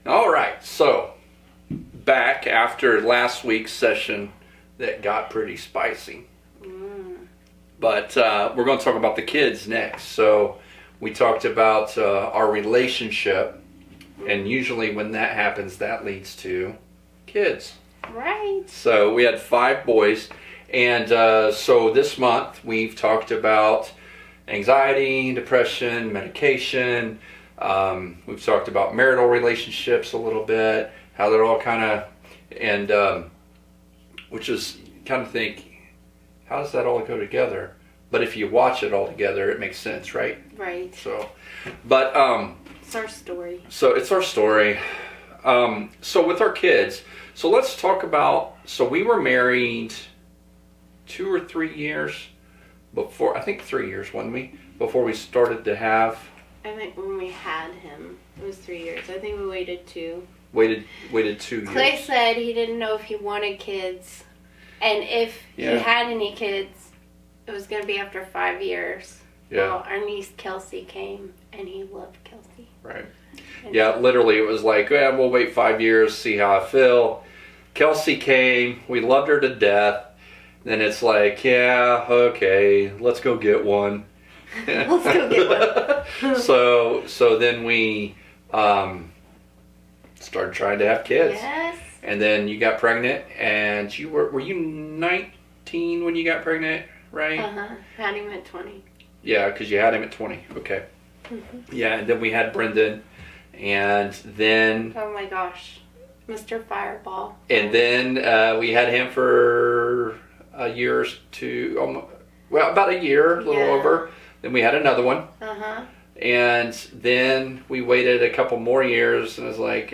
All right, so back after last week's session that got pretty spicy. But we're going to talk about the kids next. So we talked about our relationship, and usually when that happens, that leads to kids. Right. So we had 5 boys, and so this month we've talked about anxiety, depression, medication. We've talked about marital relationships a little bit, how they're all kind of, and which is kind of think, how does that all go together? But if you watch it all together, it makes sense, right? Right. So, but it's our story. So it's our story. So with our kids, so let's talk about. So we were married 2 or 3 years before. I think 3 years, wasn't we? Before we started to have. I think when we had him, it was 3 years. I think we waited 2. Waited 2 years. Clay said he didn't know if he wanted kids, and if he had any kids, it was going to be after 5 years. Yeah. Well, our niece Kelsey came, and he loved Kelsey. Right. And Yeah, literally it was like, yeah, we'll wait 5 years, see how I feel. Kelsey came, we loved her to death. Then it's like, yeah, okay, let's go get one. Let's go get one. So then we started trying to have kids. Yes. And then you got pregnant, and you were you 19 when you got pregnant, right? Had him at 20. Yeah, because you had him at 20. Okay. Mm-hmm. Yeah, and then we had Brendan, and then. Oh my gosh, Mr. Fireball. And then we had him for a year or two. Well, about a year, a little over. Then we had another one. And then we waited a couple more years, and I was like,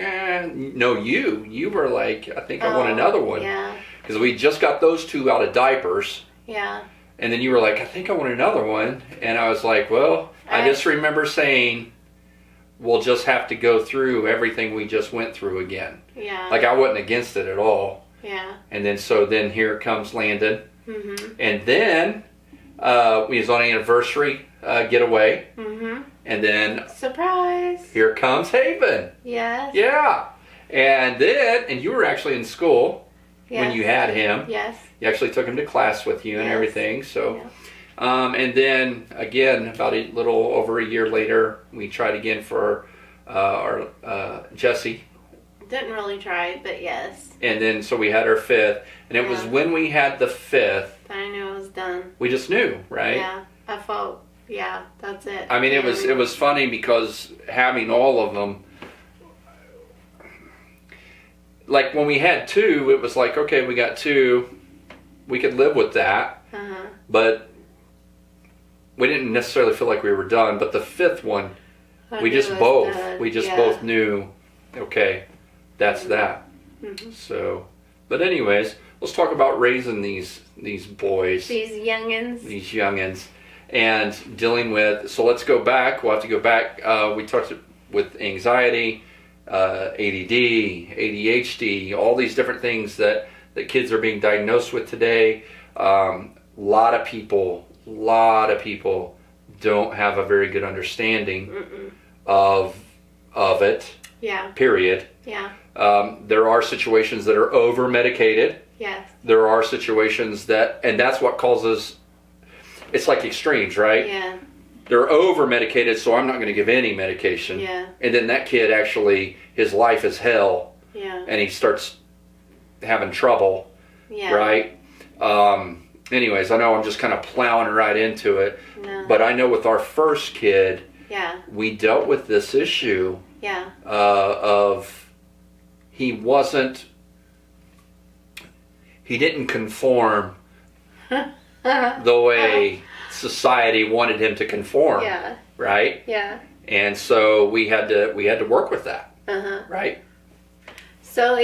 no, you were like, I think I want another one. Yeah. Because we just got those 2 out of diapers. Yeah. And then you were like, I think I want another one. And I was like, well, I just remember saying, we'll just have to go through everything we just went through again. Yeah. Like I wasn't against it at all. Yeah. And then then here comes Landon. Mm-hmm. And then we was on an anniversary getaway. Mm-hmm. And then surprise. Here comes Haven. Yes. Yeah. And then you were actually in school when you had him. Yes. You actually took him to class with you and everything. So yeah. And then again about a little over a year later we tried again for our Jessie. Didn't really try, but yes. And then so we had our 5th, and it was when we had the 5th I knew it was done. we just knew, right? Yeah. I felt that's it. I mean, it was funny because having all of them, like when we had 2, it was like, okay, we got 2, we could live with that, but we didn't necessarily feel like we were done. But the 5th one, we just both knew, okay, that's that. Mm-hmm. So, but anyways, let's talk about raising these boys, these youngins. And dealing with, so let's go back. We'll have to go back. We talked with anxiety, ADD, ADHD, all these different things that kids are being diagnosed with today. A lot of people don't have a very good understanding of it. Yeah. Period. Yeah. There are situations that are over medicated. Yes. There are situations and that's what causes. It's like extremes, right? Yeah. They're over-medicated, so I'm not going to give any medication. Yeah. And then that kid actually, his life is hell. Yeah. And he starts having trouble. Yeah. Right? Anyways, I know I'm just kind of plowing right into it. No. But I know with our first kid, we dealt with this issue of he didn't conform the way society wanted him to conform. Yeah. Right? Yeah. And so we had to work with that. Right? So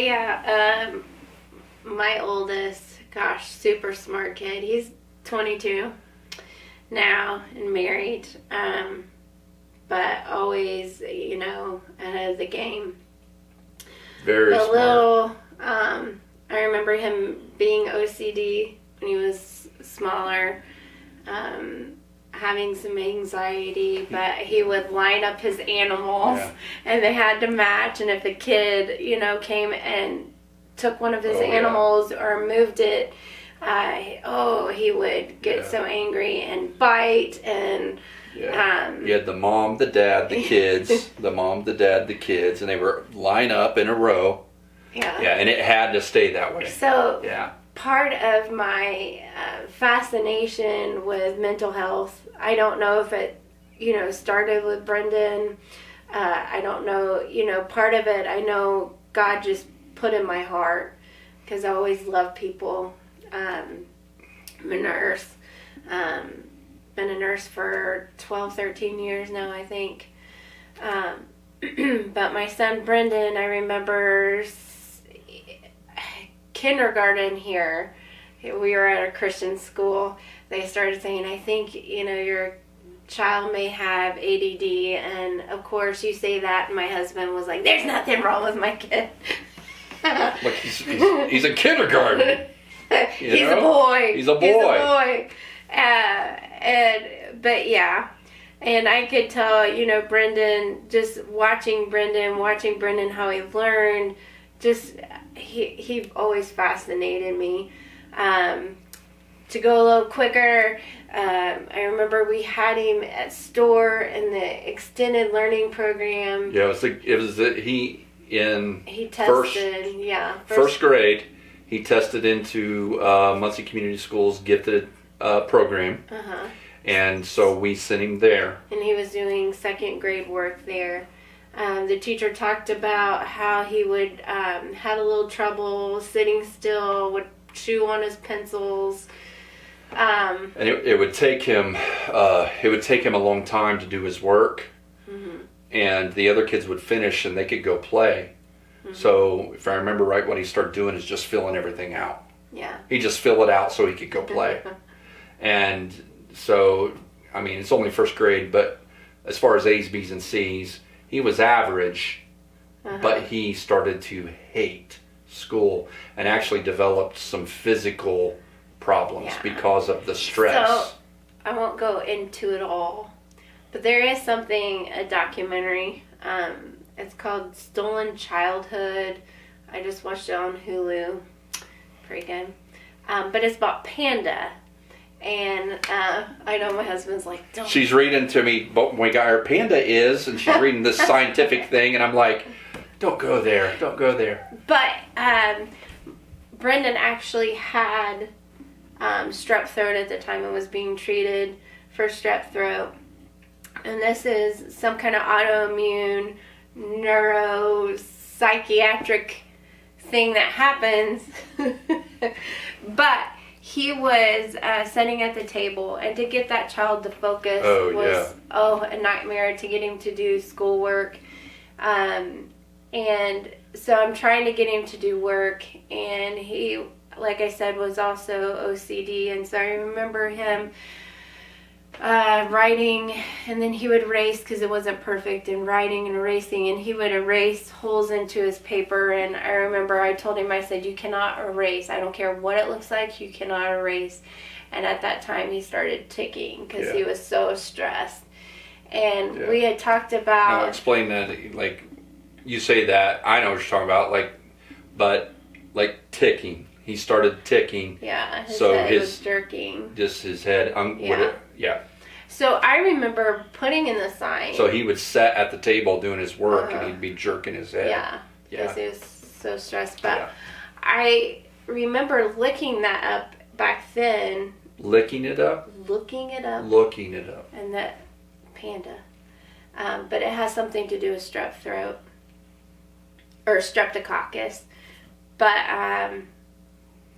my oldest, gosh, super smart kid. He's 22 now and married. But always, ahead of the game. Very smart. I remember him being OCD when he was smaller. having some anxiety, but he would line up his animals and they had to match. And if a kid, came and took one of his animals or moved it, he would get so angry and bite and you had the mom, the dad, the kids, the mom, the dad, the kids, and they were line up in a row. And it had to stay that way. So part of my fascination with mental health, I don't know if it started with Brendan. I don't know, part of it I know God just put in my heart, because I always loved people. I'm a nurse. Been a nurse for 12, 13 years now, I think. But my son Brendan, I remember kindergarten here. We were at a Christian school. They started saying, I think, your child may have ADD. And of course, you say that, and my husband was like, there's nothing wrong with my kid. Like he's a kindergarten. He's a boy. He's a boy. And I could tell, Brendan, just watching Brendan, how he learned, he always fascinated me. To go a little quicker, I remember we had him at STORE in the extended learning program. Yeah, he tested, first grade, he tested into Muncie Community Schools gifted program. And so we sent him there. And he was doing second grade work there. The teacher talked about how he would had a little trouble sitting still, would chew on his pencils. And it would take him a long time to do his work. And the other kids would finish and they could go play. So if I remember right, what he started doing is just filling everything out. He'd just fill it out so he could go play. And so, I mean, it's only first grade, but as far as A's, B's, and C's, he was average, but he started to hate school and actually developed some physical problems because of the stress. So, I won't go into it all, but there is a documentary, it's called Stolen Childhood. I just watched it on Hulu. Pretty good. But it's about Panda. And I know my husband's like, don't. She's reading to me, but when we got her Panda is, and she's reading this scientific thing, and I'm like, don't go there. But Brendan actually had strep throat at the time and was being treated for strep throat. And this is some kind of autoimmune neuropsychiatric thing that happens. But he was sitting at the table, and to get that child to focus was a nightmare, to get him to do schoolwork. And so I'm trying to get him to do work, and he, like I said, was also OCD. And so I remember him writing, and then he would erase because it wasn't perfect, and writing and erasing, and he would erase holes into his paper. And I remember I told him, I said, you cannot erase. I don't care what it looks like, you cannot erase. And at that time he started ticking because he was so stressed. And we had talked about... Now explain that, like, you say that, I know what you're talking about, but ticking. He started ticking. Yeah, his head was jerking. Just his head. So I remember putting in the sign. So he would sit at the table doing his work, and he'd be jerking his head. Because he was so stressed. But I remember looking that up back then. Looking it up. And that Panda. But it has something to do with strep throat. Or streptococcus. But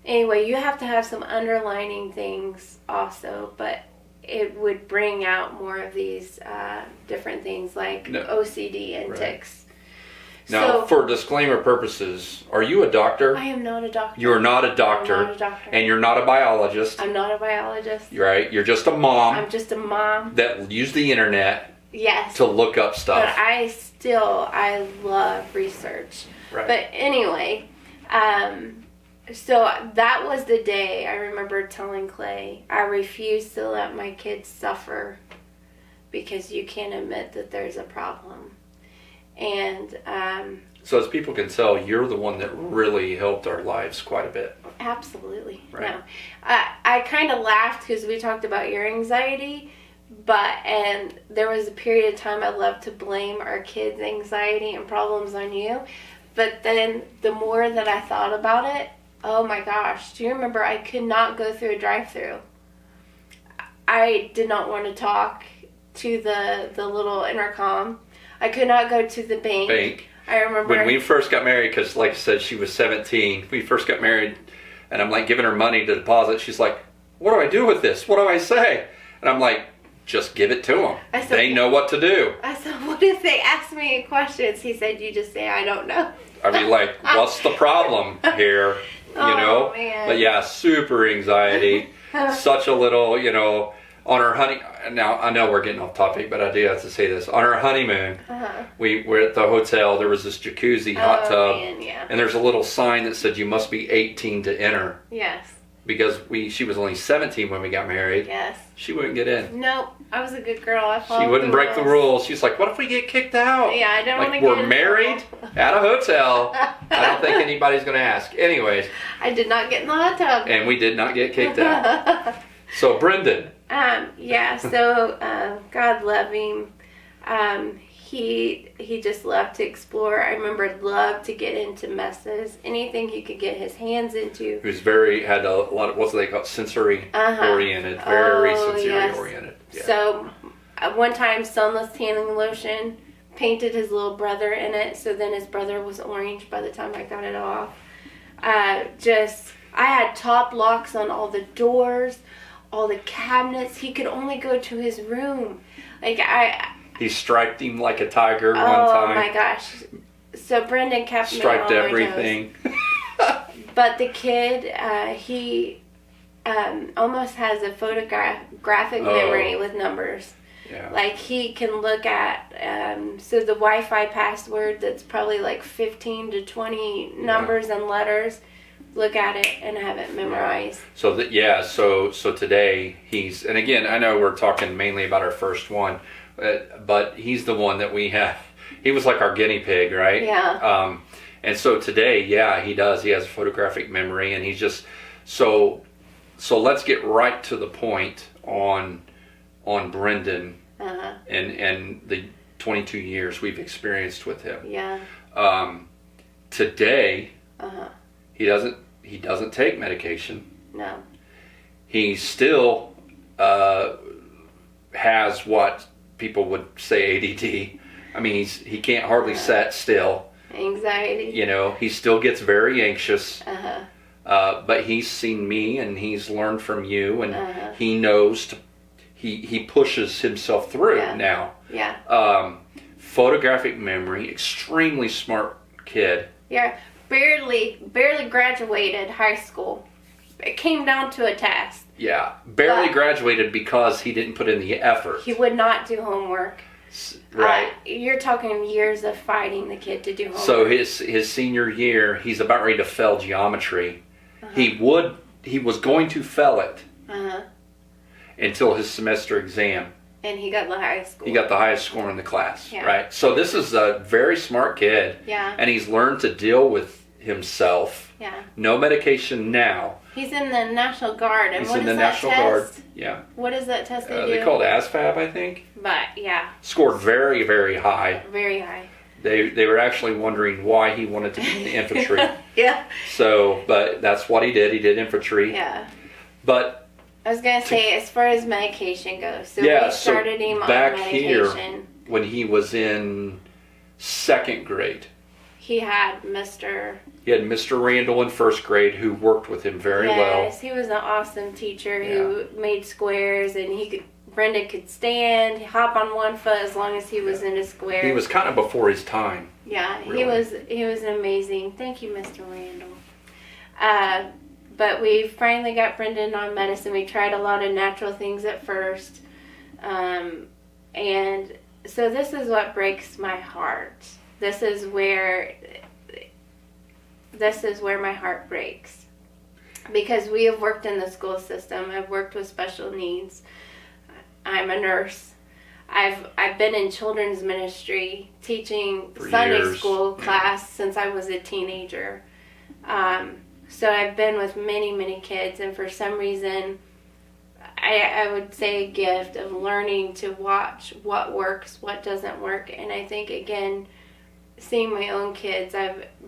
anyway, you have to have some underlining things also, but it would bring out more of these different things like OCD and tics. Now, for disclaimer purposes, are you a doctor? I am not a doctor. You're not a doctor. I'm not a doctor. And you're not a biologist. I'm not a biologist. Right? You're just a mom. I'm just a mom. That used the internet Yes. to look up stuff. But I love research. Right. But anyway, So that was the day I remember telling Clay, I refuse to let my kids suffer because you can't admit that there's a problem. And so as people can tell, you're the one that really helped our lives quite a bit. Absolutely. Right. No. I kind of laughed because we talked about your anxiety, and there was a period of time I loved to blame our kids' anxiety and problems on you. But then the more that I thought about it, oh my gosh, do you remember I could not go through a drive-thru? I did not want to talk to the little intercom. I could not go to the bank. I remember when we first got married, because like I said, she was 17. We first got married, and I'm like giving her money to deposit. She's like, what do I do with this? What do I say? And I'm like, just give it to them. They know what to do. I said, what if they ask me questions? He said, you just say, I don't know. I mean, like, what's the problem here? You know? Man. But yeah, super anxiety. Such a little, you know, on our now I know we're getting off topic, but I do have to say this. On our honeymoon, we were at the hotel. There was this jacuzzi hot tub, man, yeah. and there's a little sign that said you must be 18 to enter. Yes. Because she was only 17 when we got married. Yes. She wouldn't get in. Nope. I was a good girl. I followed She wouldn't the break the rules. She's like, what if we get kicked out? Yeah, I don't want to like, get we're in married trouble. at a hotel. I don't think anybody's going to ask. Anyways. I did not get in the hot tub. And we did not get kicked out. So, Brendan. Yeah, so God love him. He just loved to explore. I remember loved to get into messes. Anything he could get his hands into. He was had a lot of, what do they call it, sensory oriented. Very sensory oriented. Yeah. So one time, sunless tanning lotion, painted his little brother in it. So then his brother was orange by the time I got it off. I had top locks on all the doors, all the cabinets. He could only go to his room. He striped him like a tiger one Oh time. my gosh. So Brendan kept me striped on everything. But the kid, he almost has a photographic memory with numbers. Yeah. Like he can look at, so the Wi-Fi password that's probably like 15 to 20 numbers and letters, look at it and have it memorized. Yeah. So today he's, and again, I know we're talking mainly about our first one, but he's the one that we have. He was like our guinea pig, right? Yeah. And so today, yeah, he does. He has a photographic memory, and he's just so let's get right to the point on Brendan and the 22 years we've experienced with him. Yeah. Today, he doesn't take medication. No. He still has what people would say ADD. I mean, he can't hardly sit still. Anxiety. You know, he still gets very anxious. But he's seen me and he's learned from you, and he knows he pushes himself through now. Yeah. Photographic memory, extremely smart kid. Yeah. Barely graduated high school. It came down to a test. Yeah. Barely graduated because he didn't put in the effort. He would not do homework. Right. You're talking years of fighting the kid to do homework. So his senior year, he's about ready to fail geometry. He was going to fail it until his semester exam. And he got the highest score. He got the highest score in the class, Yeah. right? So this is a very smart kid. Yeah. And he's learned to deal with himself. Yeah. No medication now. He's in the National Guard. And He's what in is the that National test? Guard. Yeah. What is that test they do? They call it ASVAB, I think. But, yeah. Scored very, very high. Very high. They were actually wondering why he wanted to be in the infantry. Yeah. So, but that's what he did. He did infantry. Yeah. But I was going to say, as far as medication goes, so yeah, we started him on back medication. here, when he was in second grade, he had He had Mr. Randall in first grade who worked with him very well. Yes, he was an awesome teacher who made squares, and Brendan could stand, hop on one foot as long as he was in a square. He was kind of before his time. Yeah, really. he was amazing. Thank you, Mr. Randall. But we finally got Brendan on medicine. We tried a lot of natural things at first. And so this is what breaks my heart. This is where my heart breaks. because we have worked in the school system. I've worked with special needs. I'm a nurse. I've been in children's ministry teaching For Sunday years. school class since I was a teenager. So I've been with many, many kids, and for some reason, I would say a gift of learning to watch what works, what doesn't work. And I think, again, seeing my own kids,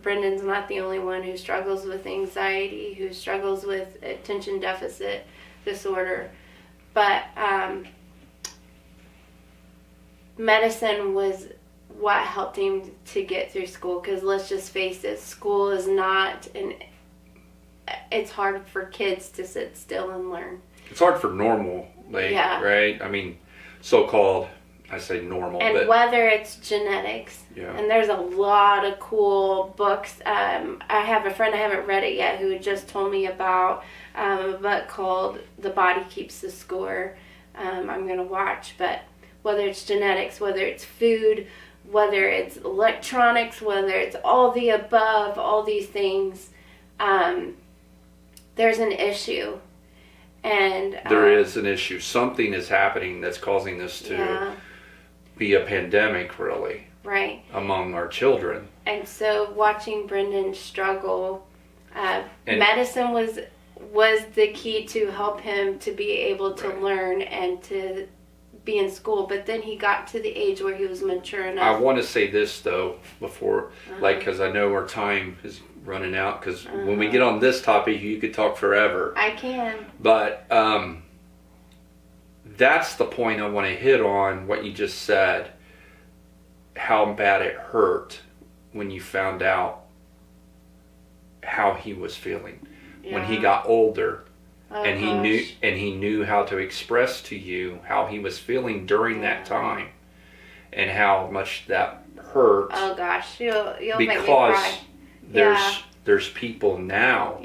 Brendan's not the only one who struggles with anxiety, who struggles with attention deficit disorder. But medicine was what helped him to get through school, because let's just face it, school is not, it's hard for kids to sit still and learn. It's hard for normal, right? I mean, so-called, I say normal. And but whether it's genetics, and there's a lot of cool books. I have a friend, I haven't read it yet, who just told me about a book called The Body Keeps the Score. I'm going to watch, but whether it's genetics, whether it's food, whether it's electronics, whether it's all the above, all these things, there's an issue. And there is an issue. Something is happening that's causing this to be a pandemic, really, right, among our children. And so watching Brendan struggle, medicine was the key to help him to be able to learn and to be in school. But then he got to the age where he was mature enough. I want to say this, though, before, because I know our time is running out, because when we get on this topic, you could talk forever. I can. But that's the point I want to hit on, what you just said, how bad it hurt when you found out how he was feeling. When he got older, and he knew how to express to you how he was feeling during that time, and how much that hurt. Oh gosh, you'll make me cry. There's people now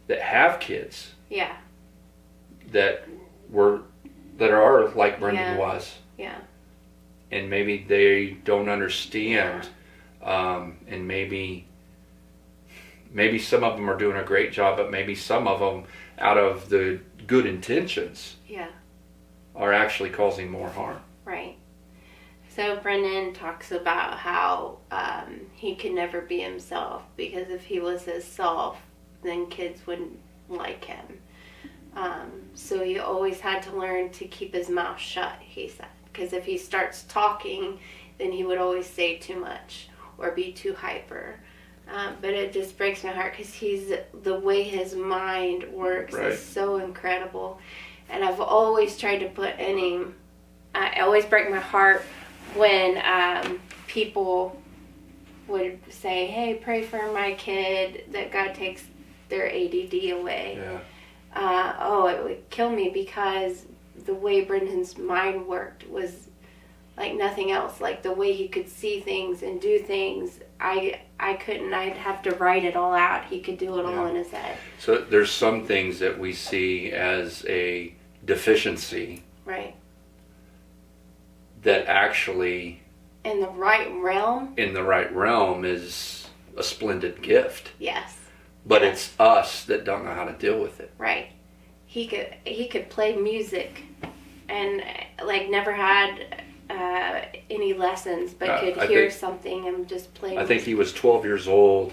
that have kids that are like Brendan was, and maybe they don't understand, and maybe some of them are doing a great job, but maybe some of them, out of the good intentions, are actually causing more harm. Right. So Brendan talks about how he could never be himself, because if he was himself, then kids wouldn't like him. So he always had to learn to keep his mouth shut, he said, because if he starts talking, then he would always say too much or be too hyper. But it just breaks my heart, because the way his mind works is so incredible. And I've always tried to put in him, I always break my heart when people would say, hey, pray for my kid that God takes their ADD away. It would kill me, because the way Brendan's mind worked was like nothing else. Like the way he could see things and do things, I couldn't. I'd have to write it all out. He could do it all in his head. So there's some things that we see as a deficiency, right, that actually in the right realm is a splendid gift. Yes. But it's us that don't know how to deal with it. Right. He could play music and like never had any lessons, but could hear something and just play music. I think he was 12 years old,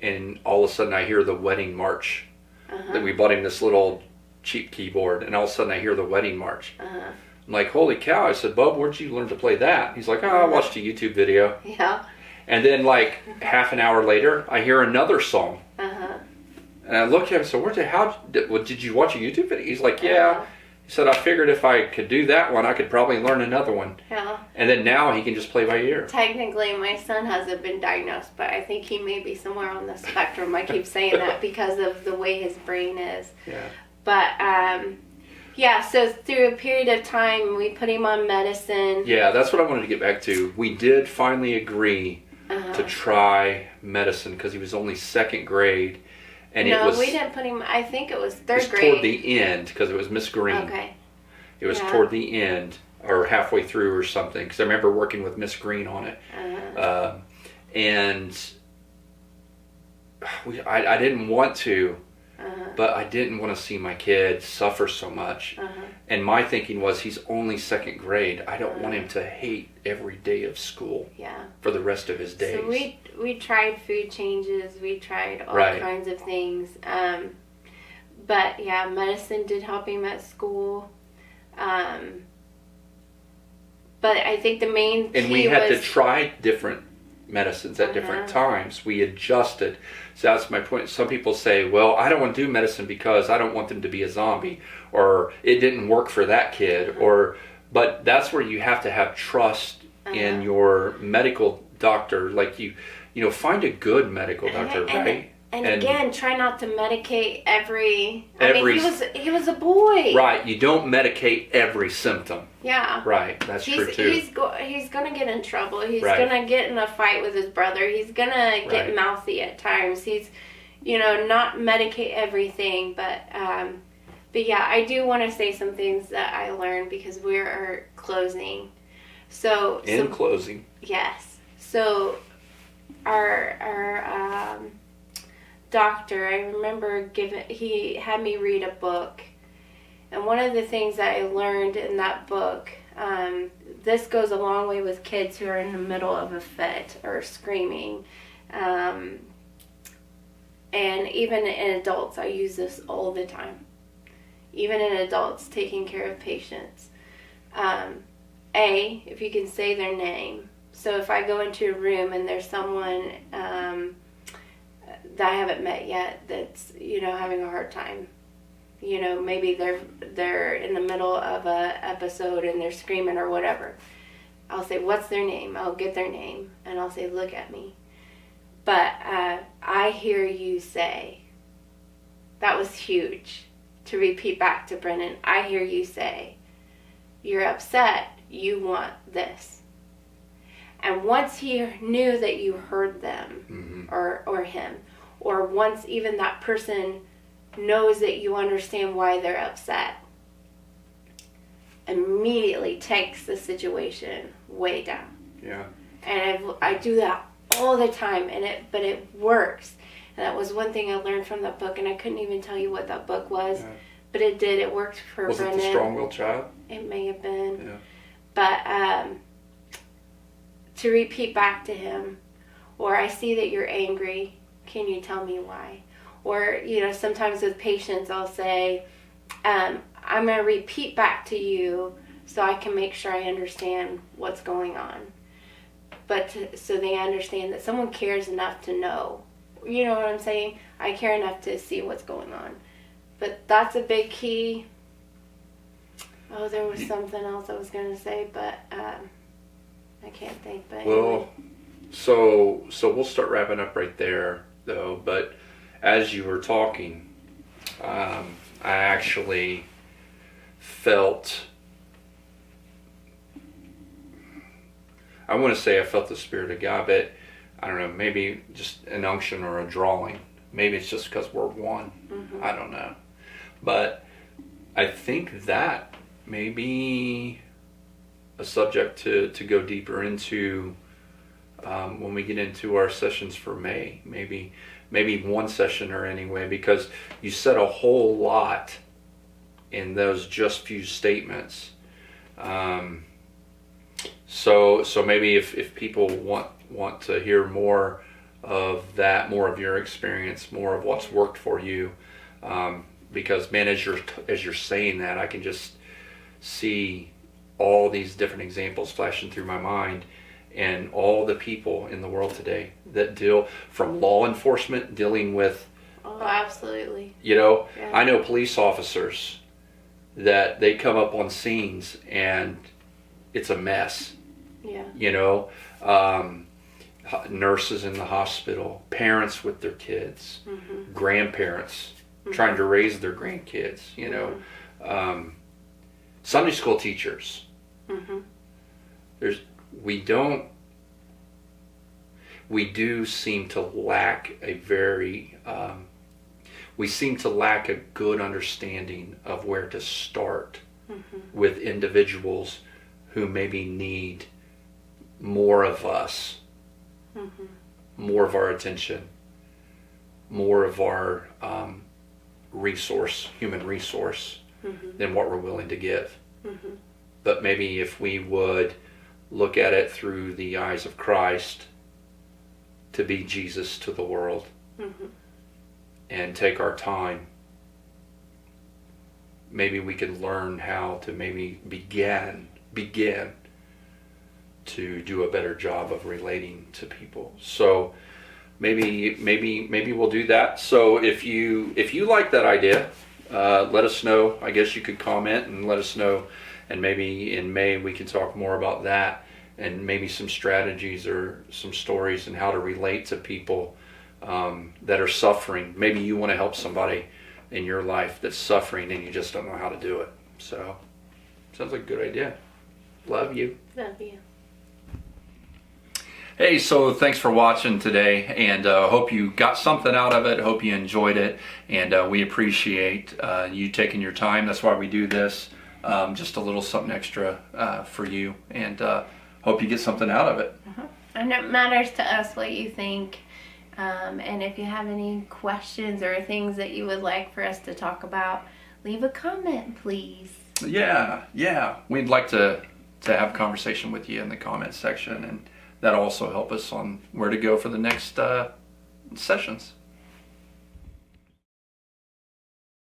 and all of a sudden I hear the wedding march. That we bought him this little cheap keyboard, and all of a sudden I hear the wedding march. I'm like, holy cow. I said, Bub, where'd you learn to play that? He's like, I watched a YouTube video. Yeah. And then like half an hour later, I hear another song. And I looked at him and said, did you watch a YouTube video? He's like, yeah. He said, I figured if I could do that one, I could probably learn another one. Yeah. And then now he can just play by ear. Technically, my son hasn't been diagnosed, but I think he may be somewhere on the spectrum. I keep saying that because of the way his brain is. Yeah. But, so through a period of time, we put him on medicine. Yeah, that's what I wanted to get back to. We did finally agree to try medicine, because he was only second grade. And we didn't put him, I think it was third grade. Toward the end, because it was Miss Green. Okay. It was toward the end, or halfway through or something, because I remember working with Miss Green on it. And I didn't want to but I didn't want to see my kid suffer so much. And my thinking was, he's only second grade. I don't want him to hate every day of school for the rest of his days. So we tried food changes. We tried all kinds of things. But yeah, medicine did help him at school. But I think the main key and we had to try different medicines at different times. We adjusted. So that's my point. Some people say, well, I don't want to do medicine because I don't want them to be a zombie, or it didn't work for that kid, but that's where you have to have trust in your medical doctor. Like you find a good medical doctor, right? And again, try not to medicate every. I mean, he was a boy. Right. You don't medicate every symptom. Yeah. Right. That's true too. He's gonna get in trouble. He's gonna get in a fight with his brother. He's gonna get mouthy at times. He's, not medicate everything, but yeah, I do want to say some things that I learned because we are closing. So closing. Yes. So our doctor, I remember he had me read a book, and one of the things that I learned in that book, this goes a long way with kids who are in the middle of a fit or screaming, and even in adults. I use this all the time, even in adults taking care of patients. If you can say their name. So if I go into a room and there's someone that I haven't met yet that's having a hard time, maybe they're in the middle of a episode and they're screaming or whatever, I'll say, what's their name? I'll get their name and I'll say, look at me. But I hear you say, that was huge to repeat back to Brennan. I hear you say, you're upset, you want this. And once he knew that you heard them, or him, or once even that person knows that you understand why they're upset, immediately takes the situation way down. Yeah. And I do that all the time, but it works. And that was one thing I learned from that book, and I couldn't even tell you what that book was, but it did. It worked for Brennan. Was it The Strong-Willed Child? It may have been. Yeah. But to repeat back to him, or I see that you're angry, can you tell me why? Or, sometimes with patients I'll say, I'm going to repeat back to you so I can make sure I understand what's going on. But so they understand that someone cares enough to know. You know what I'm saying? I care enough to see what's going on. But that's a big key. Oh, there was something else I was going to say, but I can't think. But well, so we'll start wrapping up right there, though. But as you were talking, I actually felt, I want to say I felt the Spirit of God, but I don't know, maybe just an unction or a drawing. Maybe it's just because we're one. I don't know. But I think that may be a subject to go deeper into when we get into our sessions for May. Maybe one session or anyway, because you said a whole lot in those just few statements. So maybe if people want to hear more of that, more of your experience, more of what's worked for you, because man, as you're saying that, I can just see all these different examples flashing through my mind, and all the people in the world today that deal, from law enforcement dealing with absolutely. I know police officers that they come up on scenes and it's a mess. Nurses in the hospital, parents with their kids, grandparents trying to raise their grandkids, Sunday school teachers. We do seem to lack a good understanding of where to start with individuals who maybe need more of us, more of our attention, more of our human resource, than what we're willing to give. But maybe if we would look at it through the eyes of Christ, to be Jesus to the world, and take our time, maybe we could learn how to maybe begin to do a better job of relating to people. So maybe we'll do that. So if you like that idea, let us know. I guess you could comment and let us know, and maybe in May we can talk more about that, and maybe some strategies or some stories and how to relate to people that are suffering. Maybe you want to help somebody in your life that's suffering and you just don't know how to do it. So sounds like a good idea. Love you. Love you. Hey, so thanks for watching today, and hope you got something out of it. Hope you enjoyed it, and we appreciate you taking your time. That's why we do this, just a little something extra for you, and hope you get something out of it. And it matters to us what you think, and if you have any questions or things that you would like for us to talk about, leave a comment, please. Yeah, we'd like to have a conversation with you in the comments section, and that'll also help us on where to go for the next sessions.